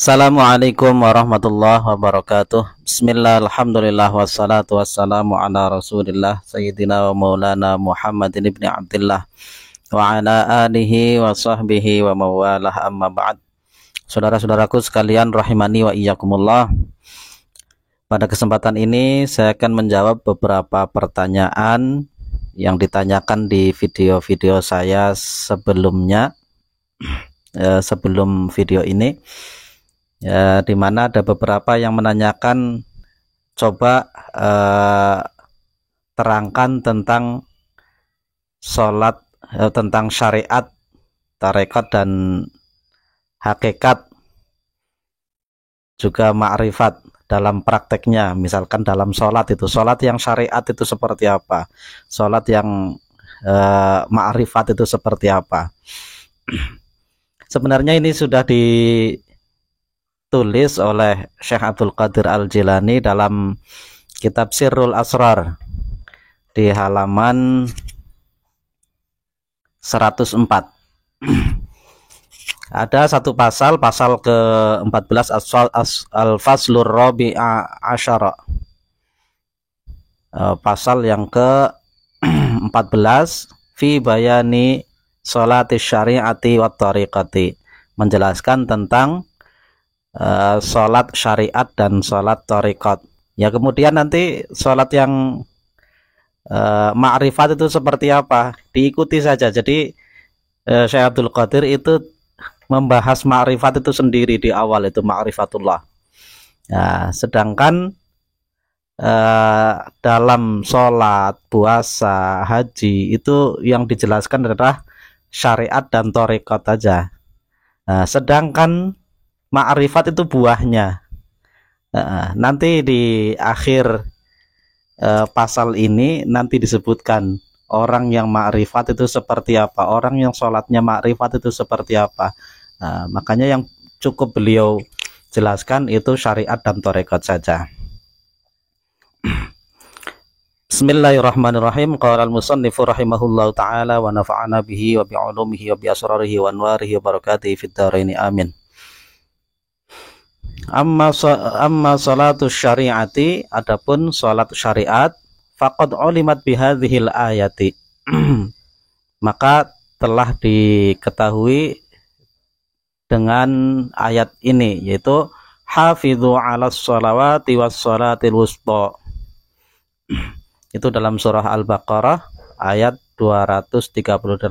Assalamualaikum warahmatullahi wabarakatuh. Bismillah, alhamdulillah, wassalatu wassalamu ala rasulillah Sayyidina wa maulana Muhammadin ibni Abdillah wa ala alihi wa sahbihi wa mawalah, amma ba'd. Saudara-saudaraku sekalian rahimani wa iyyakumullah. Pada kesempatan ini saya akan menjawab beberapa pertanyaan yang ditanyakan di video-video saya sebelumnya, sebelum video ini. Ya, di mana ada beberapa yang menanyakan, coba terangkan tentang sholat, tentang syariat, tarekat dan hakikat, juga ma'rifat dalam prakteknya. Misalkan dalam sholat itu, sholat yang syariat itu seperti apa, sholat yang ma'rifat itu seperti apa. Sebenarnya ini sudah ditulis oleh Syekh Abdul Qadir Al-Jilani dalam kitab Sirrul Asrar di halaman 104. Ada satu pasal ke-14, Al-Faslur Rabi'a Asyara, pasal yang ke-14, fi bayani sholati syariati wa tariqati, menjelaskan tentang sholat syariat dan sholat tariqat. Ya, kemudian nanti sholat yang ma'rifat itu seperti apa, diikuti saja. Jadi Syekh Abdul Qadir itu membahas ma'rifat itu sendiri di awal, itu ma'rifatullah. Nah, sedangkan dalam sholat, puasa, haji itu yang dijelaskan adalah syariat dan tariqat saja. Nah, sedangkan ma'rifat itu buahnya. Nanti di akhir pasal ini nanti disebutkan orang yang ma'rifat itu seperti apa, orang yang sholatnya ma'rifat itu seperti apa. Makanya yang cukup beliau jelaskan itu syariat dan tarekat saja. Bismillahirrahmanirrahim. Qala al-musannifu rahimahullahu ta'ala wa nafa'ana bihi wa bi'ulumihi wa bi asrarihi wa anwarihi wa barakatihi fid dharaini amin. Amma salatu syariati, adapun salat syariat, faqad ulimat bihadhil ayati, maka telah diketahui dengan ayat ini, yaitu hafidhu 'alas sholawati was sholatil wusta. Itu dalam surah Al-Baqarah ayat 238.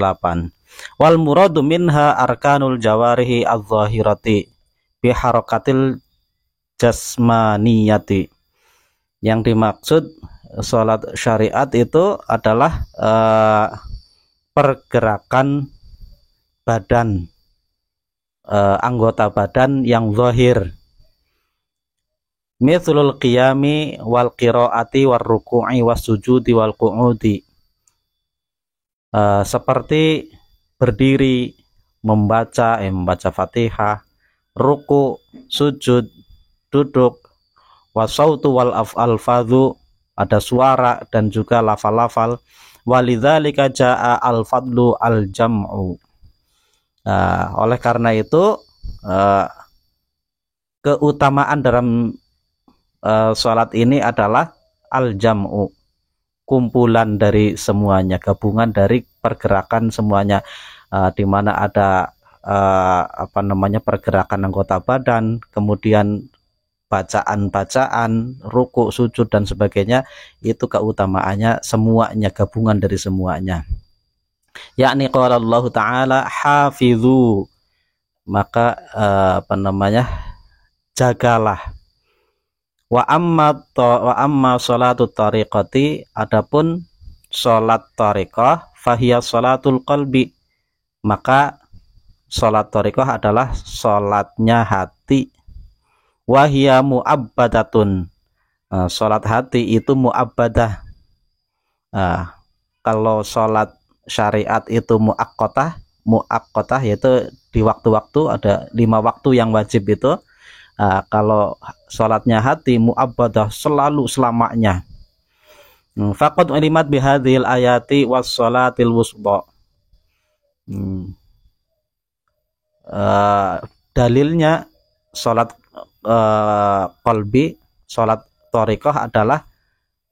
Wal muradu minha arkanul jawarihi adh-dhahirati biharakatil jasmaniyati. Yang dimaksud sholat syariat itu adalah pergerakan badan, anggota badan yang zahir, mithlul qiyami wal qiraati war ruku'i was sujudi wal qu'udi, seperti berdiri, membaca Fatihah, ruku, sujud, duduk, wasautu wal alfadhu, ada suara dan juga lafal-lafal, walidzalika jaa al-fadlu al-jam'u. Oleh karena itu keutamaan dalam sholat ini adalah al-jam'u, kumpulan dari semuanya, gabungan dari pergerakan semuanya, di mana ada pergerakan anggota badan, kemudian bacaan-bacaan, ruku, sujud dan sebagainya. Itu keutamaannya semuanya, gabungan dari semuanya. Yakni qala Allah Ta'ala hafidhu, maka jagalah. Wa amma sholatu tariqati, adapun sholat tariqah, fahiya sholatul qalbi, maka sholat tariqah adalah sholatnya hati. Wahia mu'abbadatun, sholat hati itu mu'abbadah. Kalau sholat syariat itu mu'aqqatah, yaitu di waktu-waktu, ada 5 waktu yang wajib itu. Kalau sholatnya hati mu'abbadah, selalu selamanya. Faqad ulimat bihadhil ayati was sholatil wusta. Dalilnya sholat qalbi, sholat thariqah adalah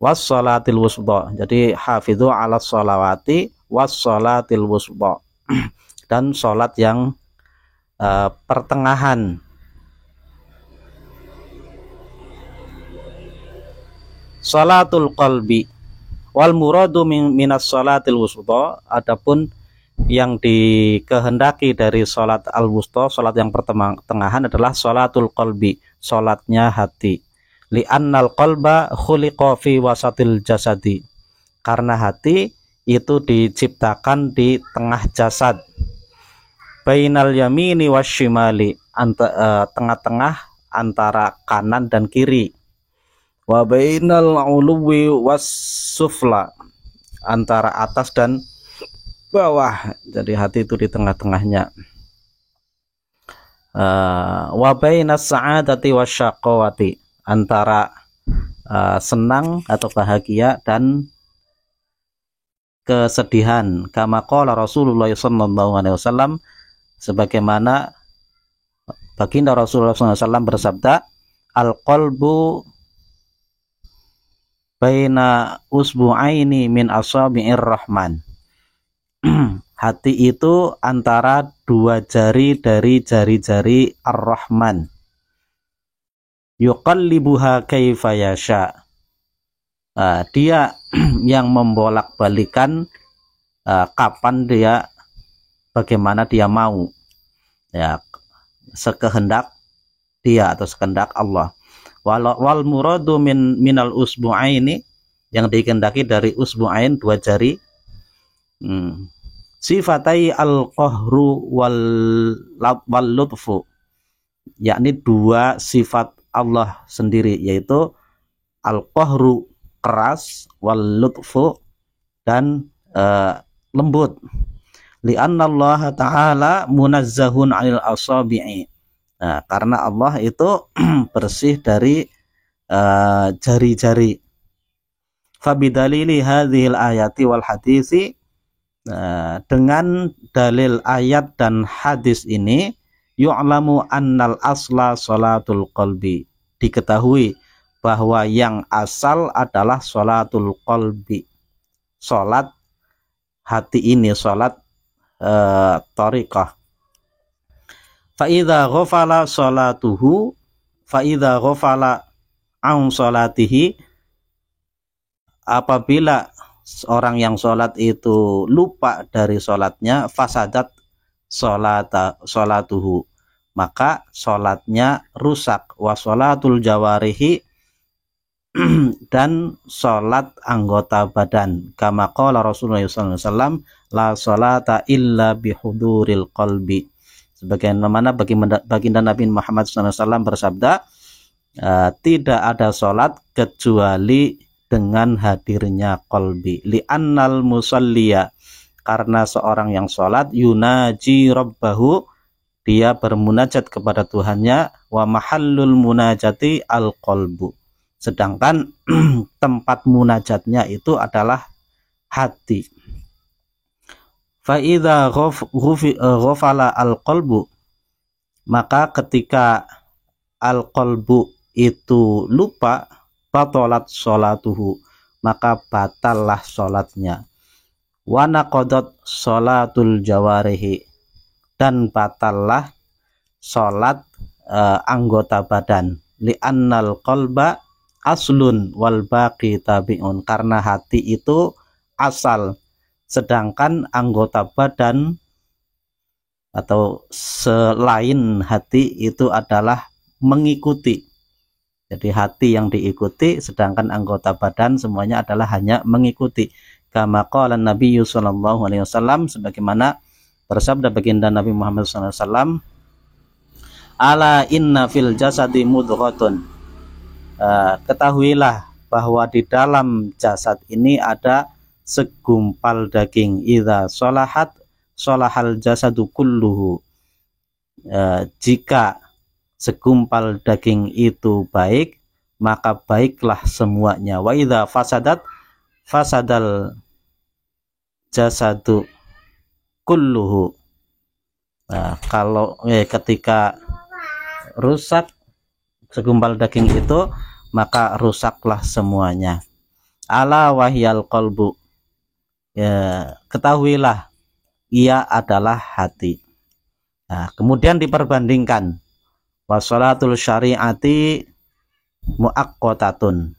wassolatil wusudha. Jadi hafidhu ala sholawati wassolatil wusudha. Dan sholat yang pertengahan. Sholatul qalbi wal muradu minas sholatil wusudha. Adapun yang dikehendaki dari sholat al-wusta, sholat yang pertengahan adalah sholatul qalbi, sholatnya hati. Li'annal qalba khuliqa fi wasatil jasadi, karena hati itu diciptakan di tengah jasad. Bainal yamini wasyimali, tengah-tengah antara kanan dan kiri. Wa bainal uluwi wassufla, antara atas dan bawah. Jadi hati itu di tengah-tengahnya. Wa bainas sa'adati wasyaqawati, antara senang atau bahagia dan kesedihan. Kama qala Rasulullah sallallahu alaihi wasallam, sebagaimana baginda Rasulullah SAW bersabda, al-qalbu baina usbu'aini min asabi'ir rahman. Hati itu antara dua jari dari jari-jari ar-Rahman. Yuqallibuha kaifa yasha. Dia yang membolak-balikan kapan dia, bagaimana dia mau, ya, sekehendak dia atau sekehendak Allah. Wal muradu minal usbu'aini, yang dikehendaki dari usbu'ain, dua jari, sifatai al-qahru wal lutfu, yakni dua sifat Allah sendiri, yaitu al-qahru keras, wal lutfu dan lembut. Li'anna Allah Ta'ala munazzahun 'anil asabi'i. Karena Allah itu bersih dari jari-jari. Fabidalili hadhil ayati wal hadisi, dengan dalil ayat dan hadis ini, yu'lamu annal asla sholatul qalbi, diketahui bahwa yang asal adalah sholatul qalbi, sholat hati ini, sholat thariqah. Fa'idha ghafala sholatuhu, fa'idha ghafala an sholatihi, apabila orang yang sholat itu lupa dari sholatnya, fasadat sholatuhu, maka sholatnya rusak. Wa sholatul jawarihi, dan sholat anggota badan. Kama qala Rasulullah SAW, la sholata illa bihuduril qalbi, sebagaimana baginda Nabi Muhammad SAW bersabda, tidak ada sholat kecuali dengan hadirnya qalbi. Li'annal musalliya, karena seorang yang sholat, yunaji rabbahu, dia bermunajat kepada Tuhannya, wa mahallul munajati al qalbu, sedangkan tempat munajatnya itu adalah hati. Fa idza ghafala al qalbu, maka ketika al qalbu itu lupa, batalat sholatuhu, maka batallah sholatnya. Wa naqadat sholatul jawarihi, dan batallah sholat anggota badan. Li'annal qalba aslun wal baqi tabi'un, karena hati itu asal, sedangkan anggota badan atau selain hati itu adalah mengikuti. Jadi hati yang diikuti, sedangkan anggota badan semuanya adalah hanya mengikuti. Kama qala Nabi sallallahu alaihi wasallam, sebagaimana bersabda baginda Nabi Muhammad sallallahu alaihi wasallam, ala inna fil jasadi mudghatun, ketahuilah bahwa di dalam jasad ini ada segumpal daging. Idza sholahat sholahal jasadu kulluhu, jika segumpal daging itu baik, maka baiklah semuanya. Wa idza fasadat fasadal jasadu kulluhu. Kalau ketika rusak segumpal daging itu, maka rusaklah semuanya. Ala wahyal qalbu, ya, ketahuilah ia adalah hati. Nah, kemudian diperbandingkan, wasolatul syariati muaqqatatun,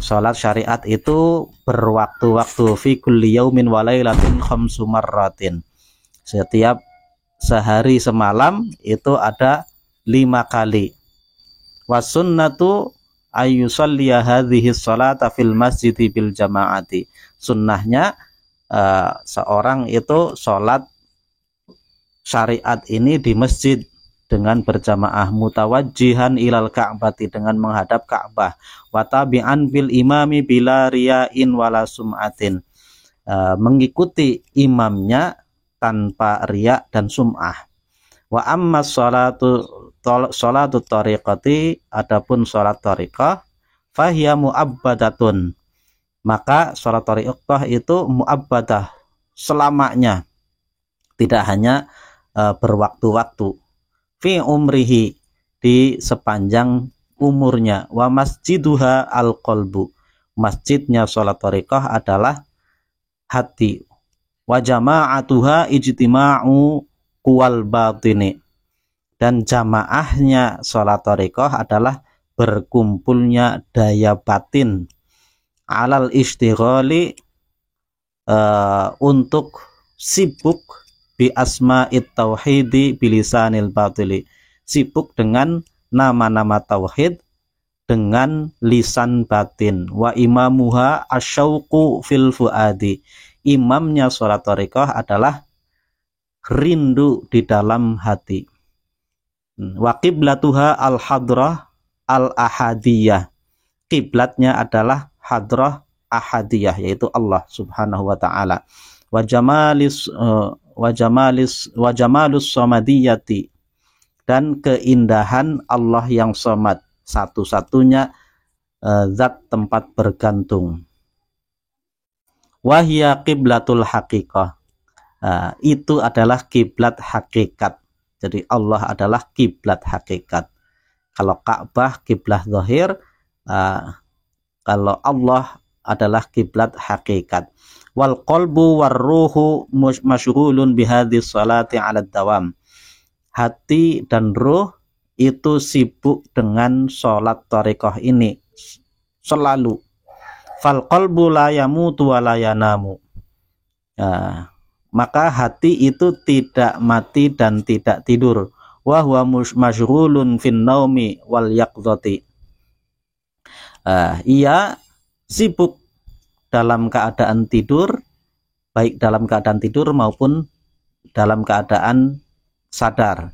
salat syariat itu berwaktu-waktu, fi kulli yaumin wa lailatin khamsu marratin, setiap sehari semalam itu ada 5 kali. Wasunnatu ayyusalliya hadhihi sholata fil masjidi bil jamaati, sunnahnya seorang itu sholat syariat ini di masjid dengan berjamaah, mutawajjihan ilal ka'bati, dengan menghadap Ka'bah, wa tabi'an bil imami bila riya'in wala sum'atin, mengikuti imamnya tanpa riya dan sum'ah. Wa amma sholatu tariqati, adapun sholat tariqah, fahiya mu'abbadatun, maka sholat tariqah itu mu'abbadah, selamanya, tidak hanya berwaktu-waktu, fi umrihi, di sepanjang umurnya, wa masjiduha al-qalbu, masjidnya sholat tariqah adalah hati, wa jama'atuha ijtima'u kuwal batini, dan jamaahnya sholat tariqah adalah berkumpulnya daya batin, alal istighali, untuk sibuk, bi asma'it tauhidi bilisanil batili, sibuk dengan nama-nama tauhid dengan lisan batin, wa imamuha asyauqu fil fuadi, imamnya sholat tariqah adalah rindu di dalam hati, wa qiblatuha al hadrah al ahadiyah, kiblatnya adalah hadrah ahadiyah, yaitu Allah subhanahu wa ta'ala, wa jamalus samadiyati, dan keindahan Allah yang samad, satu-satunya zat tempat bergantung, wahya qiblatul haqiqah, itu adalah kiblat hakikat. Jadi Allah adalah kiblat hakikat. Kalau Ka'bah kiblat zahir, kalau Allah adalah kiblat hakikat. Wal qalbu war ruhu masyghulun bihadhis salati 'ala dawam, hati dan ruh itu sibuk dengan sholat tariqah ini selalu. Fal qalbu la yamutu wa la yanamu, maka hati itu tidak mati dan tidak tidur. Wa huwa masyghulun fin naumi wal yaqdhati, ia sibuk dalam keadaan tidur, baik dalam keadaan tidur maupun dalam keadaan sadar.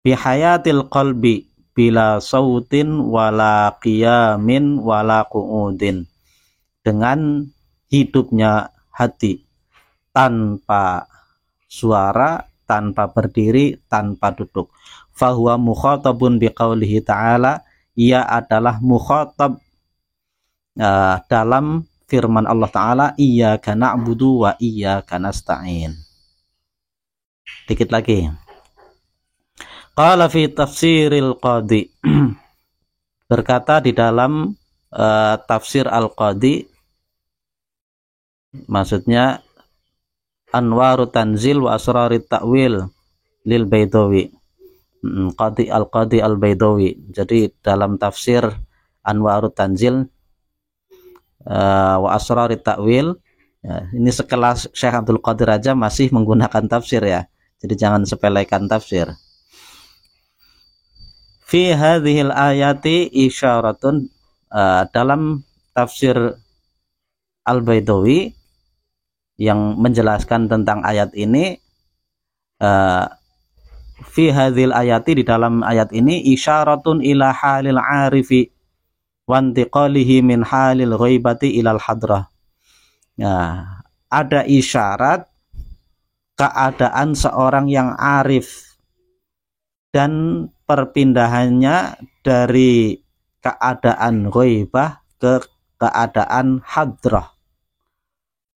Bihayatil qalbi bila sautin wala qiyamin wala qu'udin, dengan hidupnya hati tanpa suara, tanpa berdiri, tanpa duduk. Fahuwa mukhatabun biqaulihi ta'ala, ia adalah mukhatab dalam firman Allah Ta'ala, iyyaka na'budu wa iyyaka nasta'in. Dikit lagi. Qala fi tafsiril qadi, berkata di dalam tafsir al-qadi, maksudnya Anwaru Tanzil wa Asrarit Ta'wil lil Baidawi, Qadi al-Baidawi. Jadi dalam tafsir Anwaru Tanzil wa Asrarit Ta'wil, ini sekelas Syekh Abdul Qadir aja masih menggunakan tafsir ya, jadi jangan sepelekan tafsir. Fi hadhil ayati isyaratun, dalam tafsir al-Baidawi yang menjelaskan tentang ayat ini, fi hadhil ayati, di dalam ayat ini, isyaratun ila halil arifi wa intiqalihi min halil ghaibati ilal hadrah. Ada isyarat keadaan seorang yang arif dan perpindahannya dari keadaan ghaibah ke keadaan hadrah.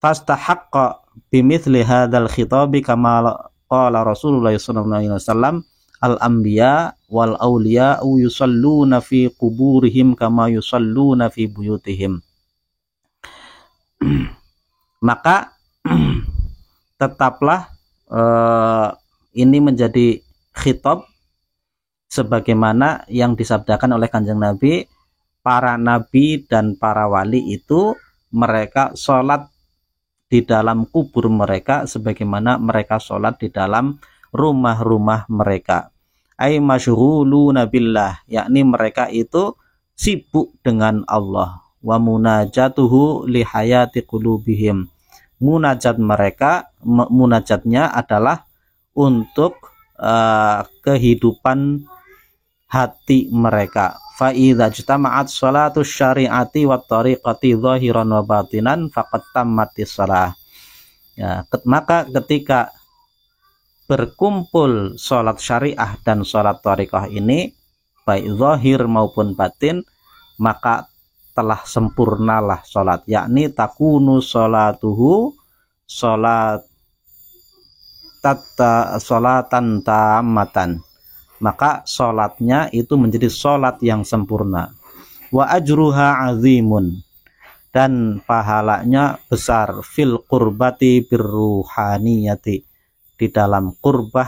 Fastahaqqa bimithli hadzal khitabi kama qala Rasulullah sallallahu alaihi wasallam al-anbiya wal auliya yusalluna fi quburihim kama yusalluna fi buyutihim. Maka tetaplah ini menjadi khitab sebagaimana yang disabdakan oleh Kanjeng Nabi, para nabi dan para wali itu mereka sholat di dalam kubur mereka sebagaimana mereka sholat di dalam rumah-rumah mereka. Ay masyghuluna billah, yakni mereka itu sibuk dengan Allah. Wa munajatuhu li hayati qulubihim. Munajatnya adalah untuk kehidupan hati mereka. Fa idza ijtama'at sholatu syari'ati wat tariqati zahiran wa batinan faqad tammatis shalah. Ya, maka ketika berkumpul sholat syariah dan sholat tariqah ini baik zahir maupun batin, maka telah sempurnalah sholat, yakni takunu sholatuhu sholatan tammatan, maka sholatnya itu menjadi sholat yang sempurna. Wa ajruha azimun, dan pahalanya besar, fil qurbati birruhaniyati, di dalam kurbah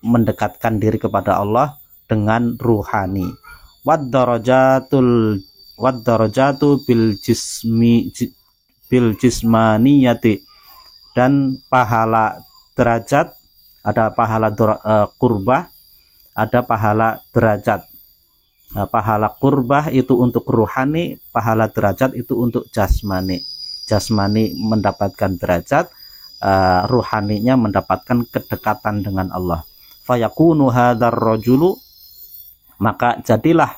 mendekatkan diri kepada Allah dengan ruhani. Wad darajatu bil jismaniyati, dan pahala derajat, ada pahala kurbah, ada pahala derajat. Nah, pahala kurbah itu untuk ruhani, pahala derajat itu untuk jasmani. Jasmani mendapatkan derajat, ruhaninya mendapatkan kedekatan dengan Allah. Fayakunu hadzal rajulu, maka jadilah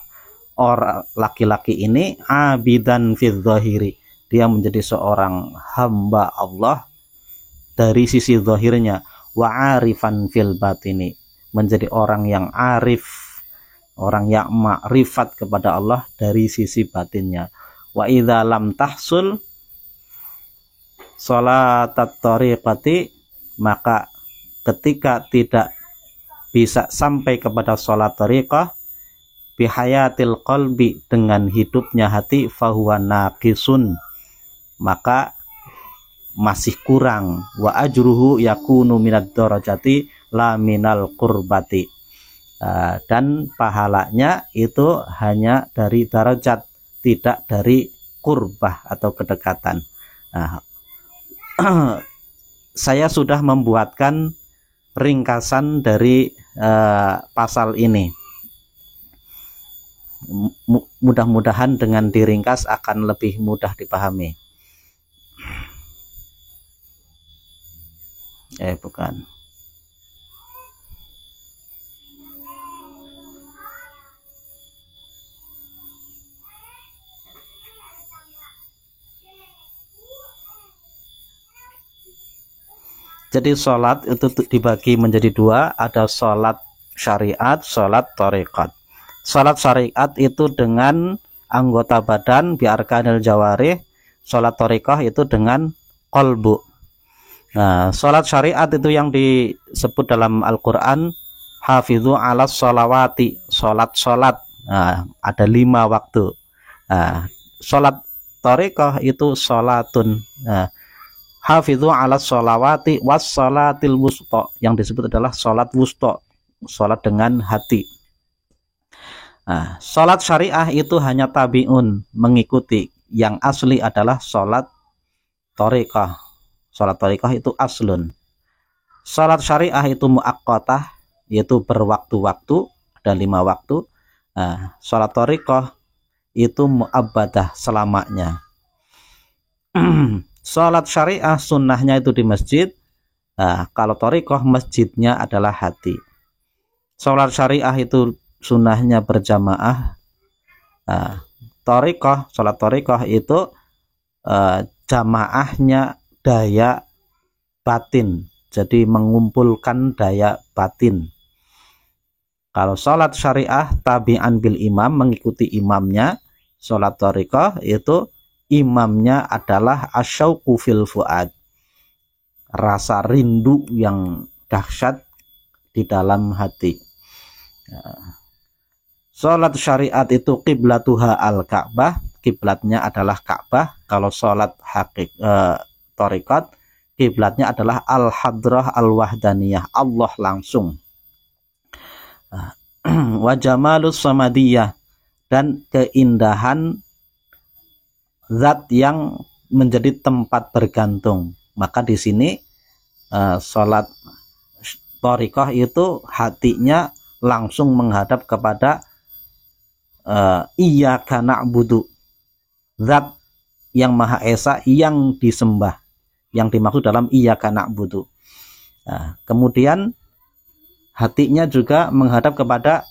orang laki-laki ini abidan fil zahiri, dia menjadi seorang hamba Allah dari sisi zahirnya, wa arifan fil batini, menjadi orang yang arif, orang yang makrifat kepada Allah dari sisi batinnya. Wa idza lam tahsul sholatat tariqati, maka ketika tidak bisa sampai kepada sholat tariqah, bihayatil qalbi, dengan hidupnya hati, fahuwa naqisun, maka masih kurang. Wa ajruhu yakunu minad darajati la minal qurbati, dan pahalanya itu hanya dari darajat, tidak dari kurbah atau kedekatan. Nah, saya sudah membuatkan ringkasan dari pasal ini. Mudah-mudahan dengan diringkas akan lebih mudah dipahami. Bukan. Jadi sholat itu dibagi menjadi dua, ada sholat syariat, sholat thariqat. Sholat syariat itu dengan anggota badan, biarkanil jawarih. Sholat thariqah itu dengan qalbu. Nah, sholat syariat itu yang disebut dalam Al-Quran, hafidhu ala sholawati, sholat. Nah, ada 5 waktu. Nah, sholat thariqah itu sholatun. Nah, hafidhu ala sholawati was sholatil wusta, yang disebut adalah sholat wusta, sholat dengan hati. Nah, sholat syariah itu hanya tabi'un, mengikuti. Yang asli adalah sholat thariqah. Sholat thariqah itu aslun. Sholat syariah itu muaqqatah, yaitu berwaktu-waktu, ada 5 waktu. Nah, sholat thariqah itu muabbadah, selamanya. Sholat syariah sunnahnya itu di masjid. Nah, kalau thariqah masjidnya adalah hati. Sholat syariah itu sunnahnya berjamaah. Nah, sholat thariqah itu jamaahnya daya batin, jadi mengumpulkan daya batin. Kalau sholat syariah tabi'an bil imam, mengikuti imamnya. Sholat thariqah itu imamnya adalah asyauqu fil fuad, rasa rindu yang dahsyat di dalam hati. Sholat syariat itu qiblatuha al-Ka'bah, kiblatnya adalah Ka'bah. Kalau sholat thariqat, kiblatnya adalah al-hadrah al-wahdaniyah, Allah langsung. Wa jamalus samadiyah, dan keindahan zat yang menjadi tempat bergantung. Maka di sini sholat thariqah itu hatinya langsung menghadap kepada iyyaka na'budu, zat yang Maha Esa yang disembah, yang dimaksud dalam iyyaka na'budu. Kemudian hatinya juga menghadap kepada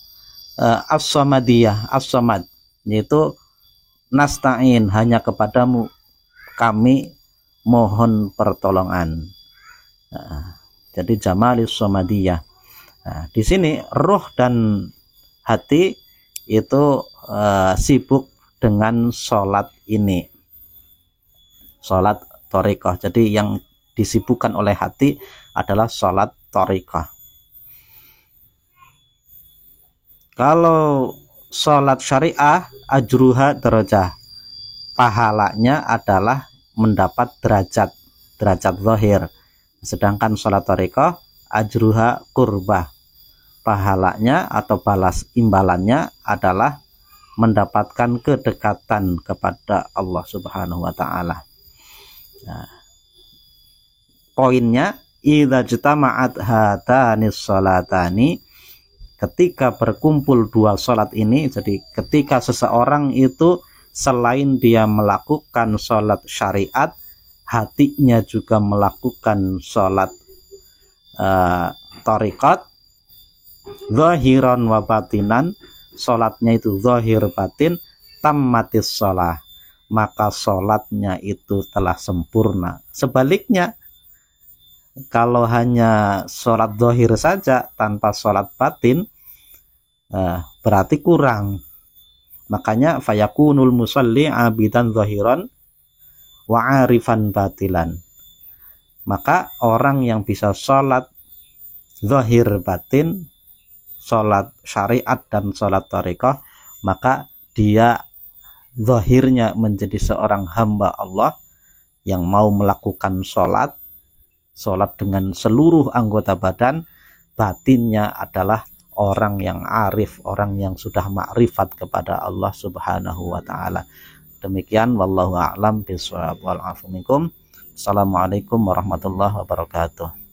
as-samadiyah, as-samad, yaitu nasta'in, hanya kepadamu kami mohon pertolongan. Jadi jamalis samadiyah. Di sini ruh dan hati itu sibuk dengan sholat ini, sholat thariqah. Jadi yang disibukkan oleh hati adalah sholat thariqah. Kalau sholat syariah, ajruha darajah, pahalanya adalah mendapat derajat zahir. Sedangkan sholat thariqah, ajruha qurbah, pahalanya atau balas imbalannya adalah mendapatkan kedekatan kepada Allah Subhanahu wa taala. Poinnya, idza jama'at hatanis salatani, ketika berkumpul dua sholat ini, jadi ketika seseorang itu selain dia melakukan sholat syariat, hatinya juga melakukan sholat thariqat, zahiran wa batinan, sholatnya itu zahir batin, tammatis sholah, maka sholatnya itu telah sempurna. Sebaliknya, kalau hanya sholat zahir saja tanpa sholat batin, berarti kurang. Makanya fayakunul musalli abidan zahiran wa arifan batilan. Maka orang yang bisa sholat zahir batin, sholat syariat dan sholat thariqah, maka dia zahirnya menjadi seorang hamba Allah yang mau melakukan sholat dengan seluruh anggota badan, batinnya adalah orang yang arif, orang yang sudah makrifat kepada Allah Subhanahu wa taala. Demikian, wallahu a'lam bishawab, wal afu minkum. Assalamualaikum warahmatullahi wabarakatuh.